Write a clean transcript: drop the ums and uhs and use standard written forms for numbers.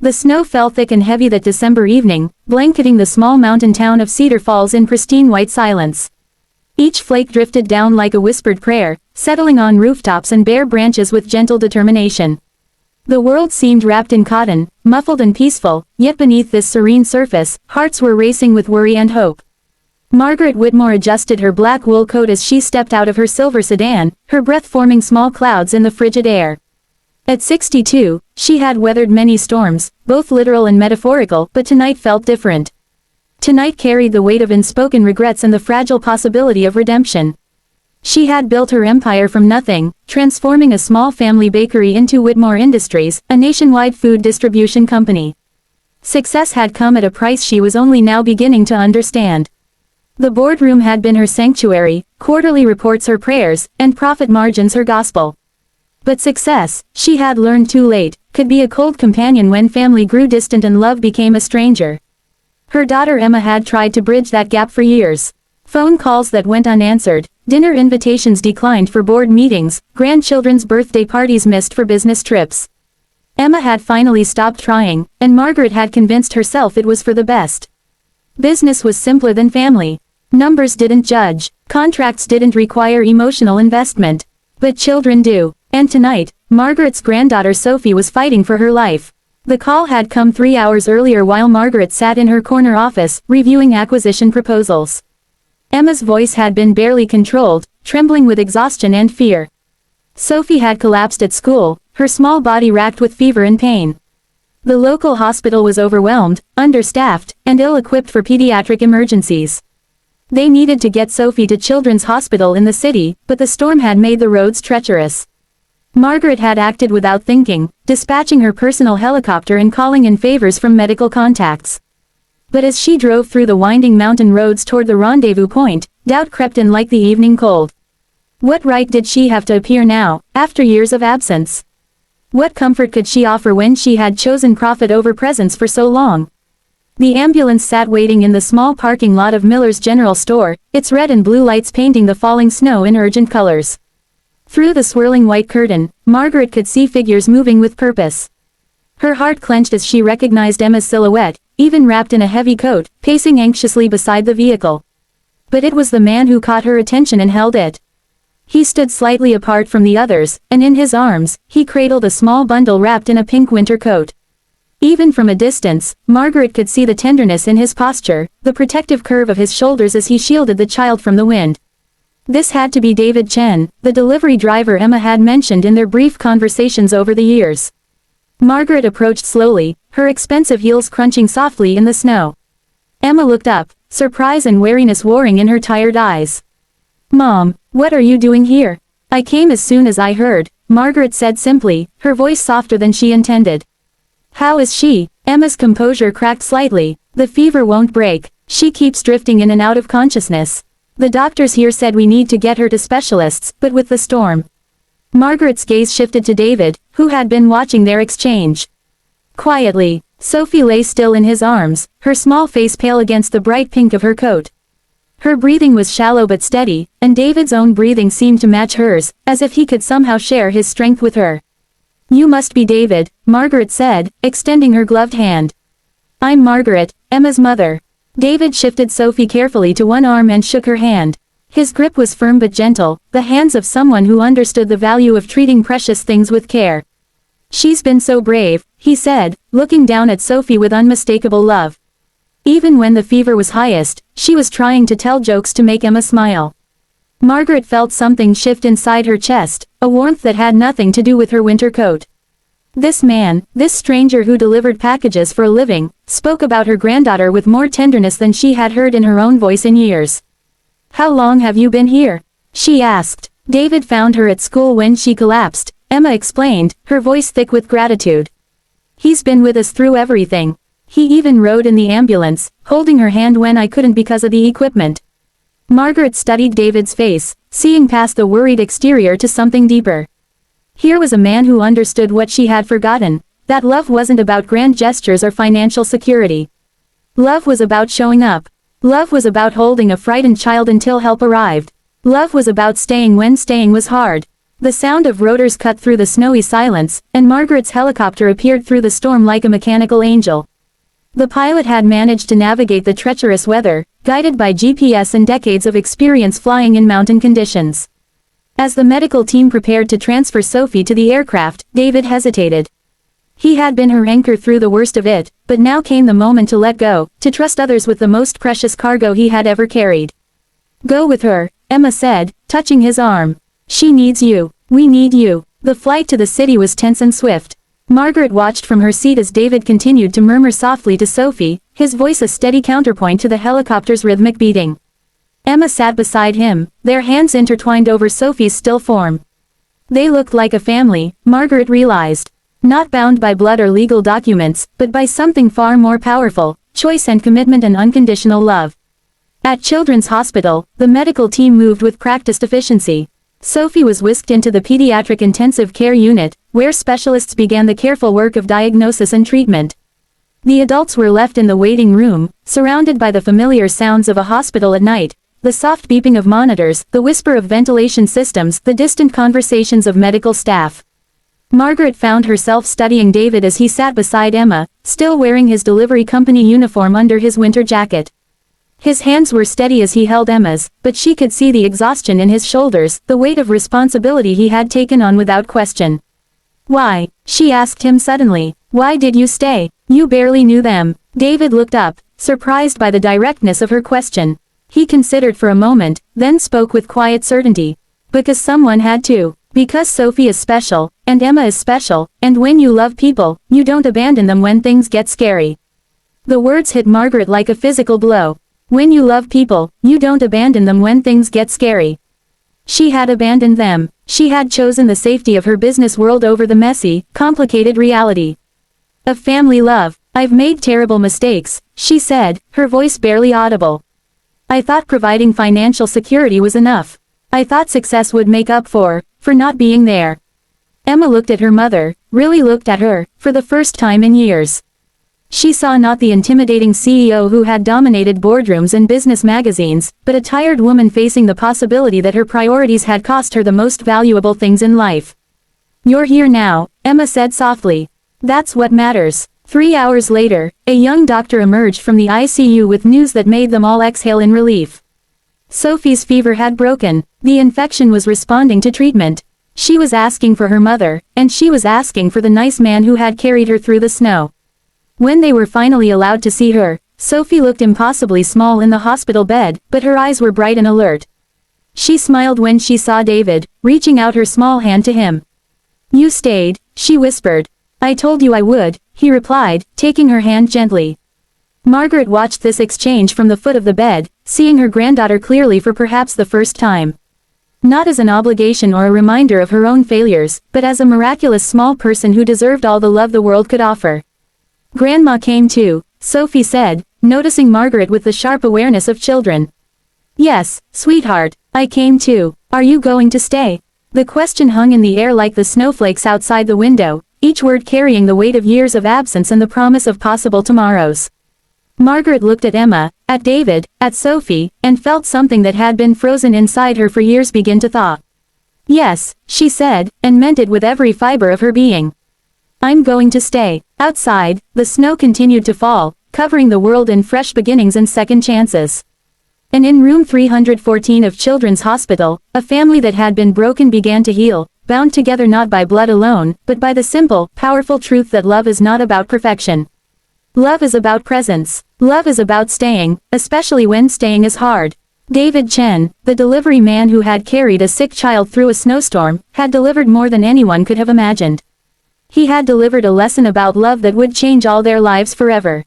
The snow fell thick and heavy that December evening, blanketing the small mountain town of Cedar Falls in pristine white silence. Each flake drifted down like a whispered prayer, settling on rooftops and bare branches with gentle determination. The world seemed wrapped in cotton, muffled and peaceful, yet beneath this serene surface, hearts were racing with worry and hope. Margaret Whitmore adjusted her black wool coat as she stepped out of her silver sedan, her breath forming small clouds in the frigid air. At 62, she had weathered many storms, both literal and metaphorical, but tonight felt different. Tonight carried the weight of unspoken regrets and the fragile possibility of redemption. She had built her empire from nothing, transforming a small family bakery into Whitmore Industries, a nationwide food distribution company. Success had come at a price she was only now beginning to understand. The boardroom had been her sanctuary, quarterly reports her prayers, and profit margins her gospel. But success, she had learned too late, could be a cold companion when family grew distant and love became a stranger. Her daughter Emma had tried to bridge that gap for years. Phone calls that went unanswered, dinner invitations declined for board meetings, grandchildren's birthday parties missed for business trips. Emma had finally stopped trying, and Margaret had convinced herself it was for the best. Business was simpler than family. Numbers didn't judge, contracts didn't require emotional investment. But children do. And tonight, Margaret's granddaughter Sophie was fighting for her life. The call had come 3 hours earlier while Margaret sat in her corner office, reviewing acquisition proposals. Emma's voice had been barely controlled, trembling with exhaustion and fear. Sophie had collapsed at school, her small body racked with fever and pain. The local hospital was overwhelmed, understaffed, and ill-equipped for pediatric emergencies. They needed to get Sophie to Children's Hospital in the city, but the storm had made the roads treacherous. Margaret had acted without thinking, dispatching her personal helicopter and calling in favors from medical contacts. But as she drove through the winding mountain roads toward the rendezvous point, doubt crept in like the evening cold. What right did she have to appear now, after years of absence? What comfort could she offer when she had chosen profit over presence for so long? The ambulance sat waiting in the small parking lot of Miller's General Store, its red and blue lights painting the falling snow in urgent colors. Through the swirling white curtain, Margaret could see figures moving with purpose. Her heart clenched as she recognized Emma's silhouette, even wrapped in a heavy coat, pacing anxiously beside the vehicle. But it was the man who caught her attention and held it. He stood slightly apart from the others, and in his arms, he cradled a small bundle wrapped in a pink winter coat. Even from a distance, Margaret could see the tenderness in his posture, the protective curve of his shoulders as he shielded the child from the wind. This had to be David Chen, the delivery driver Emma had mentioned in their brief conversations over the years. Margaret approached slowly, her expensive heels crunching softly in the snow. Emma looked up, surprise and wariness warring in her tired eyes. "Mom, what are you doing here?" "I came as soon as I heard," Margaret said simply, her voice softer than she intended. "How is she?" Emma's composure cracked slightly. "The fever won't break. She keeps drifting in and out of consciousness. The doctors here said we need to get her to specialists, but with the storm." Margaret's gaze shifted to David, who had been watching their exchange. Quietly, Sophie lay still in his arms, her small face pale against the bright pink of her coat. Her breathing was shallow but steady, and David's own breathing seemed to match hers, as if he could somehow share his strength with her. "You must be David," Margaret said, extending her gloved hand. "I'm Margaret, Emma's mother." David shifted Sophie carefully to one arm and shook her hand. His grip was firm but gentle, the hands of someone who understood the value of treating precious things with care. "She's been so brave," he said, looking down at Sophie with unmistakable love. Even when the fever was highest, she was trying to tell jokes to make Emma smile. Margaret felt something shift inside her chest, a warmth that had nothing to do with her winter coat. This man, this stranger who delivered packages for a living, spoke about her granddaughter with more tenderness than she had heard in her own voice in years. "How long have you been here?" she asked. "David found her at school when she collapsed," Emma explained, her voice thick with gratitude. "He's been with us through everything. He even rode in the ambulance, holding her hand when I couldn't because of the equipment." Margaret studied David's face, seeing past the worried exterior to something deeper. Here was a man who understood what she had forgotten, that love wasn't about grand gestures or financial security. Love was about showing up. Love was about holding a frightened child until help arrived. Love was about staying when staying was hard. The sound of rotors cut through the snowy silence, and Margaret's helicopter appeared through the storm like a mechanical angel. The pilot had managed to navigate the treacherous weather, guided by GPS and decades of experience flying in mountain conditions. As the medical team prepared to transfer Sophie to the aircraft, David hesitated. He had been her anchor through the worst of it, but now came the moment to let go, to trust others with the most precious cargo he had ever carried. "Go with her," Emma said, touching his arm. "She needs you. We need you." The flight to the city was tense and swift. Margaret watched from her seat as David continued to murmur softly to Sophie, his voice a steady counterpoint to the helicopter's rhythmic beating. Emma sat beside him, their hands intertwined over Sophie's still form. They looked like a family, Margaret realized. Not bound by blood or legal documents, but by something far more powerful, choice and commitment and unconditional love. At Children's Hospital, the medical team moved with practiced efficiency. Sophie was whisked into the pediatric intensive care unit, where specialists began the careful work of diagnosis and treatment. The adults were left in the waiting room, surrounded by the familiar sounds of a hospital at night, the soft beeping of monitors, the whisper of ventilation systems, the distant conversations of medical staff. Margaret found herself studying David as he sat beside Emma, still wearing his delivery company uniform under his winter jacket. His hands were steady as he held Emma's, but she could see the exhaustion in his shoulders, the weight of responsibility he had taken on without question. "Why?" she asked him suddenly. "Why did you stay? You barely knew them." David looked up, surprised by the directness of her question. He considered for a moment, then spoke with quiet certainty. "Because someone had to. Because Sophie is special, and Emma is special, and when you love people, you don't abandon them when things get scary." The words hit Margaret like a physical blow. When you love people, you don't abandon them when things get scary. She had abandoned them. She had chosen the safety of her business world over the messy, complicated reality of family love. "I've made terrible mistakes," she said, her voice barely audible. "I thought providing financial security was enough. I thought success would make up for not being there." Emma looked at her mother, really looked at her, for the first time in years. She saw not the intimidating CEO who had dominated boardrooms and business magazines, but a tired woman facing the possibility that her priorities had cost her the most valuable things in life. "You're here now," Emma said softly. "That's what matters." 3 hours later, a young doctor emerged from the ICU with news that made them all exhale in relief. Sophie's fever had broken. The infection was responding to treatment. She was asking for her mother, and she was asking for the nice man who had carried her through the snow. When they were finally allowed to see her, Sophie looked impossibly small in the hospital bed, but her eyes were bright and alert. She smiled when she saw David, reaching out her small hand to him. "You stayed," she whispered. "I told you I would," he replied, taking her hand gently. Margaret watched this exchange from the foot of the bed, seeing her granddaughter clearly for perhaps the first time. Not as an obligation or a reminder of her own failures, but as a miraculous small person who deserved all the love the world could offer. "Grandma came too," Sophie said, noticing Margaret with the sharp awareness of children. "Yes, sweetheart, I came too. Are you going to stay?" The question hung in the air like the snowflakes outside the window, each word carrying the weight of years of absence and the promise of possible tomorrows. Margaret looked at Emma, at David, at Sophie, and felt something that had been frozen inside her for years begin to thaw. "Yes," she said, and meant it with every fiber of her being. "I'm going to stay." Outside, the snow continued to fall, covering the world in fresh beginnings and second chances. And in room 314 of Children's Hospital, a family that had been broken began to heal, bound together not by blood alone, but by the simple, powerful truth that love is not about perfection. Love is about presence. Love is about staying, especially when staying is hard. David Chen, the delivery man who had carried a sick child through a snowstorm, had delivered more than anyone could have imagined. He had delivered a lesson about love that would change all their lives forever.